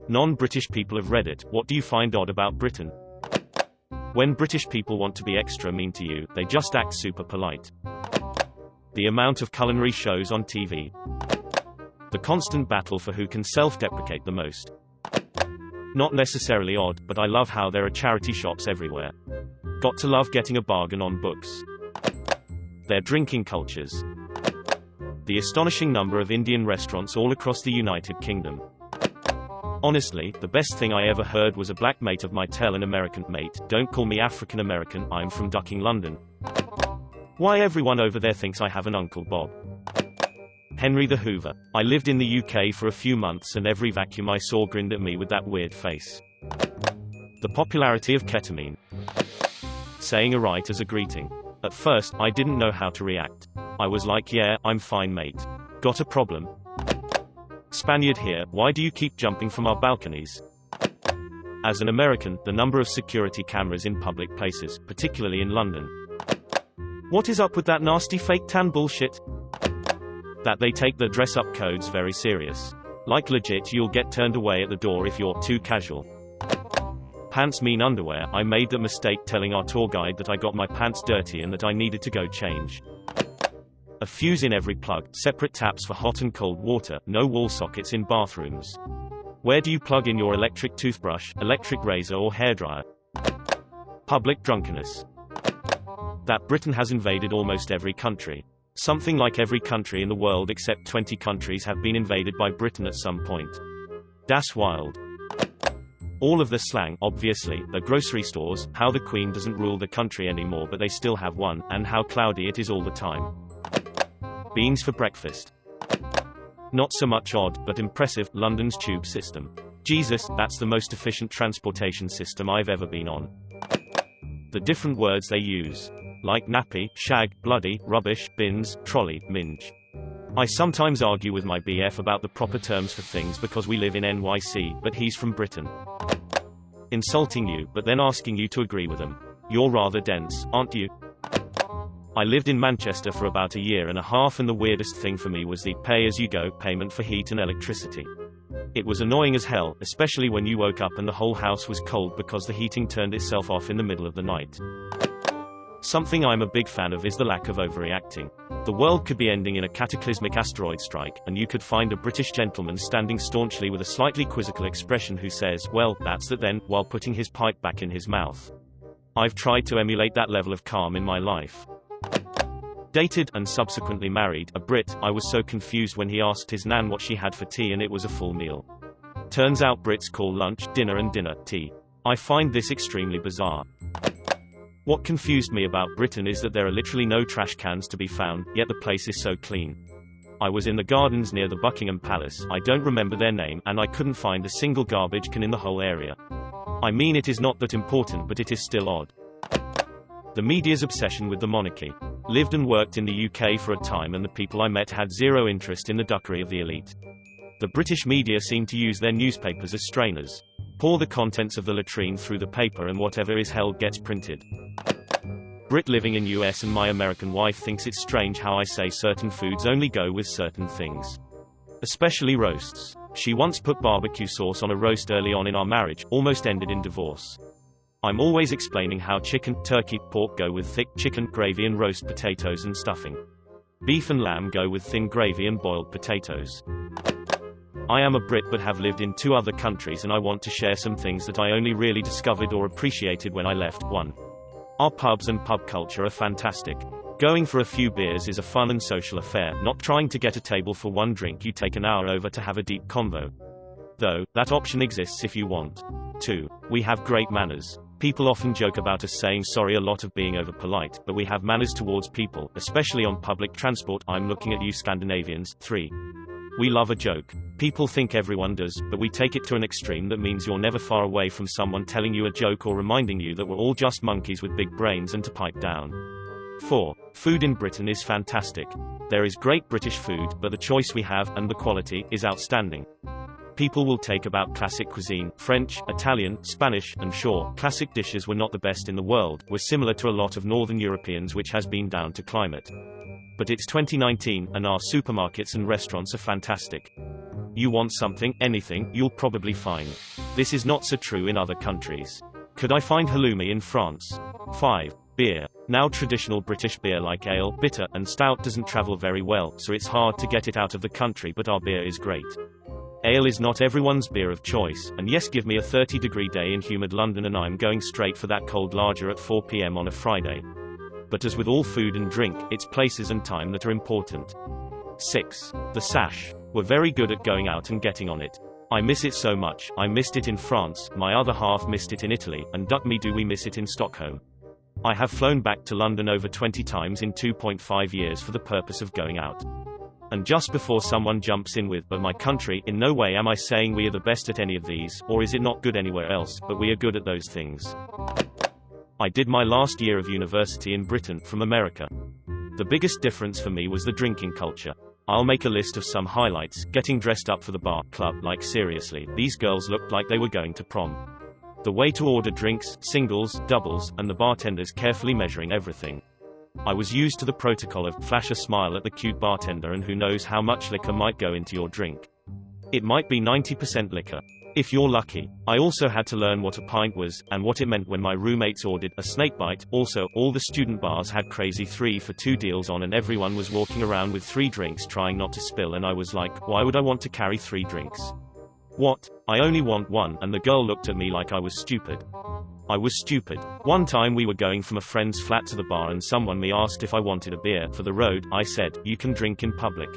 Non-British people have read it. What do you find odd about Britain? When British people want to be extra mean to you, they just act super polite. The amount of culinary shows on TV. The constant battle for who can self-deprecate the most. Not necessarily odd, but I love how there are charity shops everywhere. Got to love getting a bargain on books. Their drinking cultures. The astonishing number of Indian restaurants all across the United Kingdom. Honestly, the best thing I ever heard was a black mate of mine tell an American mate, "Don't call me African American, I'm from Ducking London." Why everyone over there thinks I have an Uncle Bob. Henry the Hoover. I lived in the UK for a few months and every vacuum I saw grinned at me with that weird face. The popularity of ketamine. Saying "alright" as a greeting. At first, I didn't know how to react. I was like, "Yeah, I'm fine mate. Got a problem?" Spaniard here, why do you keep jumping from our balconies? As an American, the number of security cameras in public places, particularly in London. What is up with that nasty fake tan bullshit? That they take the dress-up codes very serious. Like legit, you'll get turned away at the door if you're too casual. Pants mean underwear. I made the mistake telling our tour guide that I got my pants dirty and that I needed to go change. A fuse in every plug, separate taps for hot and cold water, no wall sockets in bathrooms. Where do you plug in your electric toothbrush, electric razor or hairdryer? Public drunkenness. That Britain has invaded almost every country. Something like every country in the world except 20 countries have been invaded by Britain at some point. Das wild. All of the slang, obviously, the grocery stores, how the Queen doesn't rule the country anymore but they still have one, and how cloudy it is all the time. Beans for breakfast. Not so much odd, but impressive, London's tube system. Jesus, that's the most efficient transportation system I've ever been on. The different words they use. Like nappy, shag, bloody, rubbish, bins, trolley, minge. I sometimes argue with my BF about the proper terms for things because we live in NYC, but he's from Britain. Insulting you, but then asking you to agree with him. You're rather dense, aren't you? I lived in Manchester for about a year and a half and the weirdest thing for me was the pay-as-you-go payment for heat and electricity. It was annoying as hell, especially when you woke up and the whole house was cold because the heating turned itself off in the middle of the night. Something I'm a big fan of is the lack of overreacting. The world could be ending in a cataclysmic asteroid strike, and you could find a British gentleman standing staunchly with a slightly quizzical expression who says, "Well, that's that then," while putting his pipe back in his mouth. I've tried to emulate that level of calm in my life. Dated, and subsequently married, a Brit. I was so confused when he asked his nan what she had for tea and it was a full meal. Turns out Brits call lunch, dinner and dinner, tea. I find this extremely bizarre. What confused me about Britain is that there are literally no trash cans to be found, yet the place is so clean. I was in the gardens near the Buckingham Palace, I don't remember their name, and I couldn't find a single garbage can in the whole area. I mean, it is not that important, but it is still odd. The media's obsession with the monarchy. Lived and worked in the UK for a time and the people I met had zero interest in the duckery of the elite. The British media seem to use their newspapers as strainers. Pour the contents of the latrine through the paper and whatever is held gets printed. Brit living in US and my American wife thinks it's strange how I say certain foods only go with certain things. Especially roasts. She once put barbecue sauce on a roast early on in our marriage, almost ended in divorce. I'm always explaining how chicken, turkey, pork go with thick chicken gravy and roast potatoes and stuffing. Beef and lamb go with thin gravy and boiled potatoes. I am a Brit but have lived in 2 other countries and I want to share some things that I only really discovered or appreciated when I left. 1. Our pubs and pub culture are fantastic. Going for a few beers is a fun and social affair, not trying to get a table for one drink you take an hour over to have a deep convo. Though, that option exists if you want. 2. We have great manners. People often joke about us saying sorry a lot of being over-polite, but we have manners towards people, especially on public transport. I'm looking at you Scandinavians. 3. We love a joke. People think everyone does, but we take it to an extreme that means you're never far away from someone telling you a joke or reminding you that we're all just monkeys with big brains and to pipe down. 4. Food in Britain is fantastic. There is great British food, but the choice we have, and the quality, is outstanding. People will take about classic cuisine, French, Italian, Spanish, and sure, classic dishes were not the best in the world, were similar to a lot of Northern Europeans, which has been down to climate. But it's 2019, and our supermarkets and restaurants are fantastic. You want something, anything, you'll probably find. This is not so true in other countries. Could I find halloumi in France? 5. Beer. Now traditional British beer like ale, bitter, and stout doesn't travel very well, so it's hard to get it out of the country, but our beer is great. Ale is not everyone's beer of choice, and yes, give me a 30-degree day in humid London and I'm going straight for that cold lager at 4 p.m. on a Friday. But as with all food and drink, it's places and time that are important. 6. The Sash. We're very good at going out and getting on it. I miss it so much. I missed it in France, my other half missed it in Italy, and duck me do we miss it in Stockholm. I have flown back to London over 20 times in 2.5 years for the purpose of going out. And just before someone jumps in with, but my country, in no way am I saying we are the best at any of these, or is it not good anywhere else, but we are good at those things. I did my last year of university in Britain, from America. The biggest difference for me was the drinking culture. I'll make a list of some highlights. Getting dressed up for the bar, club, like seriously, these girls looked like they were going to prom. The way to order drinks, singles, doubles, and the bartenders carefully measuring everything. I was used to the protocol of flash a smile at the cute bartender, and who knows how much liquor might go into your drink. It might be 90% liquor. If you're lucky. I also had to learn what a pint was, and what it meant when my roommates ordered a snakebite. Also, all the student bars had crazy 3 for 2 deals on, and everyone was walking around with 3 drinks trying not to spill, and I was like, why would I want to carry 3 drinks? What? I only want 1, and the girl looked at me like I was stupid. I was stupid. One time we were going from a friend's flat to the bar and someone me asked if I wanted a beer. For the road, I said, you can drink in public.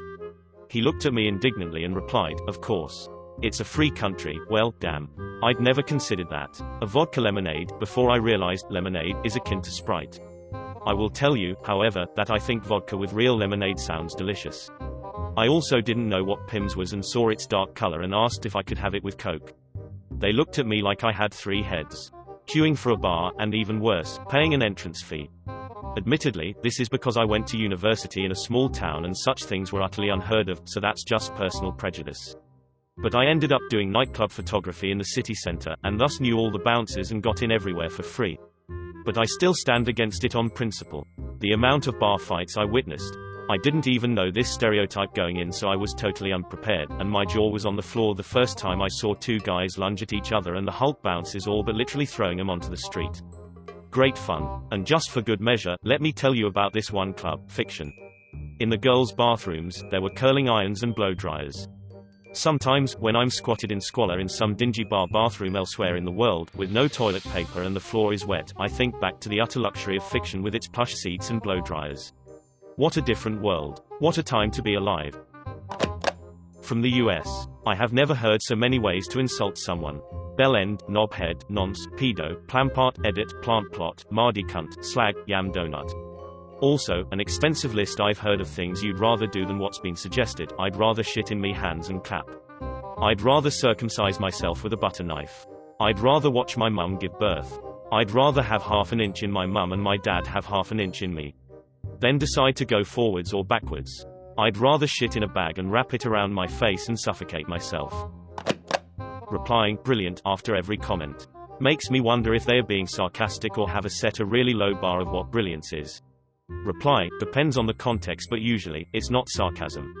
He looked at me indignantly and replied, of course. It's a free country. Well, damn. I'd never considered that. A vodka lemonade, before I realized lemonade is akin to Sprite. I will tell you, however, that I think vodka with real lemonade sounds delicious. I also didn't know what Pimm's was and saw its dark color and asked if I could have it with Coke. They looked at me like I had 3 heads. Queuing for a bar, and even worse, paying an entrance fee. Admittedly, this is because I went to university in a small town and such things were utterly unheard of, so that's just personal prejudice. But I ended up doing nightclub photography in the city center, and thus knew all the bouncers and got in everywhere for free. But I still stand against it on principle. The amount of bar fights I witnessed. I didn't even know this stereotype going in, so I was totally unprepared, and my jaw was on the floor the first time I saw 2 guys lunge at each other and the Hulk bouncers all but literally throwing them onto the street. Great fun. And just for good measure, let me tell you about this one club, Fiction. In the girls' bathrooms, there were curling irons and blow dryers. Sometimes, when I'm squatted in squalor in some dingy bar bathroom elsewhere in the world, with no toilet paper and the floor is wet, I think back to the utter luxury of Fiction with its plush seats and blow dryers. What a different world. What a time to be alive. From the US. I have never heard so many ways to insult someone. Bell end, knobhead, nonce, pedo, plampart, edit, plant plot, mardy cunt, slag, yam donut. Also, an extensive list. I've heard of things you'd rather do than what's been suggested. I'd rather shit in me hands and clap. I'd rather circumcise myself with a butter knife. I'd rather watch my mum give birth. I'd rather have half an inch in my mum and my dad have half an inch in me. Then decide to go forwards or backwards. I'd rather shit in a bag and wrap it around my face and suffocate myself. Replying, brilliant, after every comment. Makes me wonder if they are being sarcastic or have set a really low bar of what brilliance is. Reply, depends on the context, but usually, it's not sarcasm.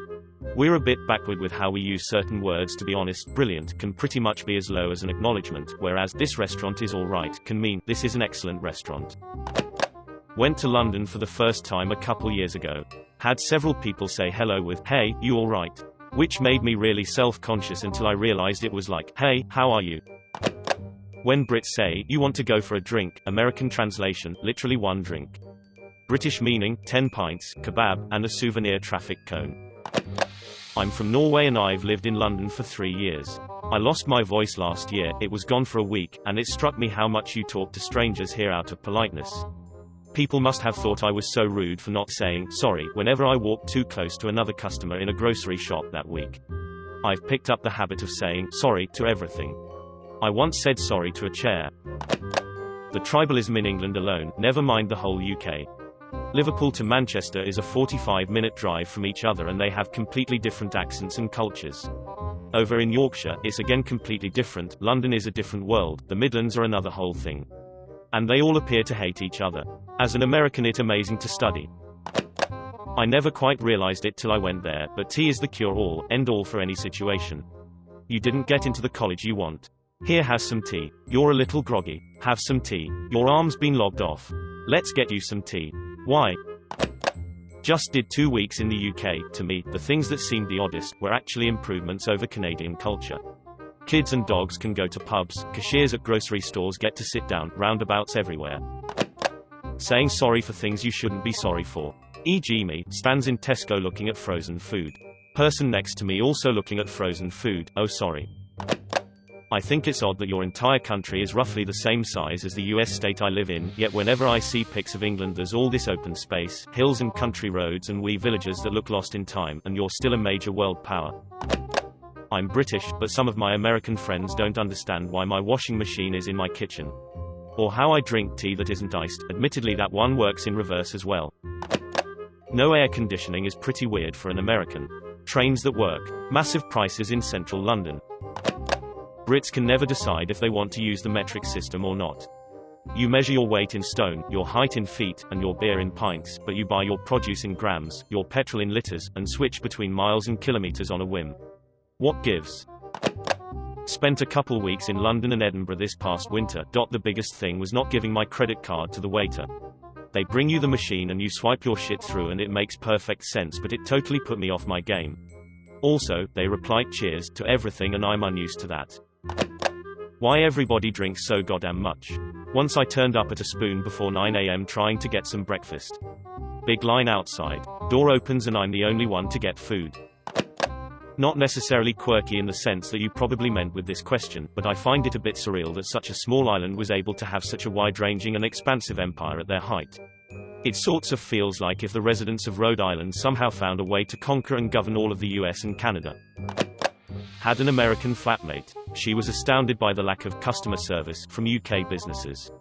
We're a bit backward with how we use certain words. To be honest, brilliant can pretty much be as low as an acknowledgement, whereas this restaurant is alright can mean, this is an excellent restaurant. Went to London for the first time a couple years ago. Had several people say hello with, hey, you alright? Which made me really self-conscious until I realized it was like, hey, how are you? When Brits say, you want to go for a drink, American translation, literally 1 drink. British meaning, 10 pints, kebab, and a souvenir traffic cone. I'm from Norway and I've lived in London for 3 years. I lost my voice last year, it was gone for a week, and it struck me how much you talk to strangers here out of politeness. People must have thought I was so rude for not saying sorry whenever I walked too close to another customer in a grocery shop that week. I've picked up the habit of saying sorry to everything. I once said sorry to a chair. The tribalism in England alone, never mind the whole UK. Liverpool to Manchester is a 45-minute drive from each other and they have completely different accents and cultures. Over in Yorkshire, it's again completely different. London is a different world, the Midlands are another whole thing. And they all appear to hate each other. As an American, it's amazing to study. I never quite realized it till I went there, but tea is the cure-all, end-all for any situation. You didn't get into the college you want. Here, has some tea. You're a little groggy. Have some tea. Your arm's been logged off. Let's get you some tea. Why? Just did 2 weeks in the UK. To me, the things that seemed the oddest were actually improvements over Canadian culture. Kids and dogs can go to pubs, cashiers at grocery stores get to sit down, roundabouts everywhere. Saying sorry for things you shouldn't be sorry for. E.g. me, stands in Tesco looking at frozen food. Person next to me also looking at frozen food, oh sorry. I think it's odd that your entire country is roughly the same size as the US state I live in, yet whenever I see pics of England there's all this open space, hills and country roads and wee villages that look lost in time, and you're still a major world power. I'm British, but some of my American friends don't understand why my washing machine is in my kitchen. Or how I drink tea that isn't iced, admittedly that one works in reverse as well. No air conditioning is pretty weird for an American. Trains that work. Massive prices in central London. Brits can never decide if they want to use the metric system or not. You measure your weight in stone, your height in feet, and your beer in pints, but you buy your produce in grams, your petrol in litres, and switch between miles and kilometres on a whim. What gives? Spent a couple weeks in London and Edinburgh this past winter. The biggest thing was not giving my credit card to the waiter. They bring you the machine and you swipe your shit through and it makes perfect sense, but it totally put me off my game. Also, they replied cheers to everything and I'm unused to that. Why everybody drinks so goddamn much. Once I turned up at a spoon before 9 AM trying to get some breakfast. Big line outside. Door opens and I'm the only one to get food. Not necessarily quirky in the sense that you probably meant with this question, but I find it a bit surreal that such a small island was able to have such a wide-ranging and expansive empire at their height. It sorts of feels like if the residents of Rhode Island somehow found a way to conquer and govern all of the US and Canada. Had an American flatmate. She was astounded by the lack of customer service from UK businesses.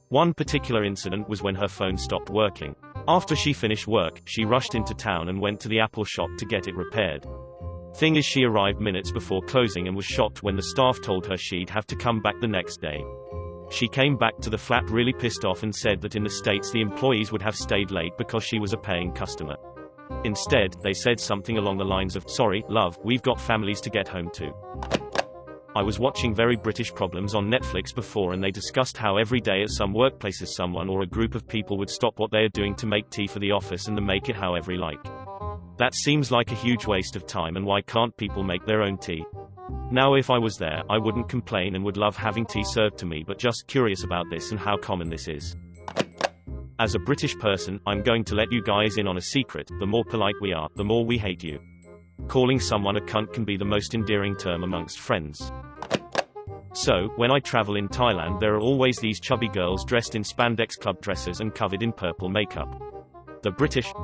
One particular incident was when her phone stopped working. After she finished work, she rushed into town and went to the Apple shop to get it repaired. Thing is, she arrived minutes before closing and was shocked when the staff told her she'd have to come back the next day. She came back to the flat really pissed off and said that in the States the employees would have stayed late because she was a paying customer. Instead, they said something along the lines of, "Sorry, love, we've got families to get home to." I was watching Very British Problems on Netflix before and they discussed how every day at some workplaces someone or a group of people would stop what they are doing to make tea for the office and then make it however like. That seems like a huge waste of time, and why can't people make their own tea? Now if I was there, I wouldn't complain and would love having tea served to me, but just curious about this and how common this is. As a British person, I'm going to let you guys in on a secret: the more polite we are, the more we hate you. Calling someone a cunt can be the most endearing term amongst friends. So, when I travel in Thailand there are always these chubby girls dressed in spandex club dresses and covered in purple makeup. The British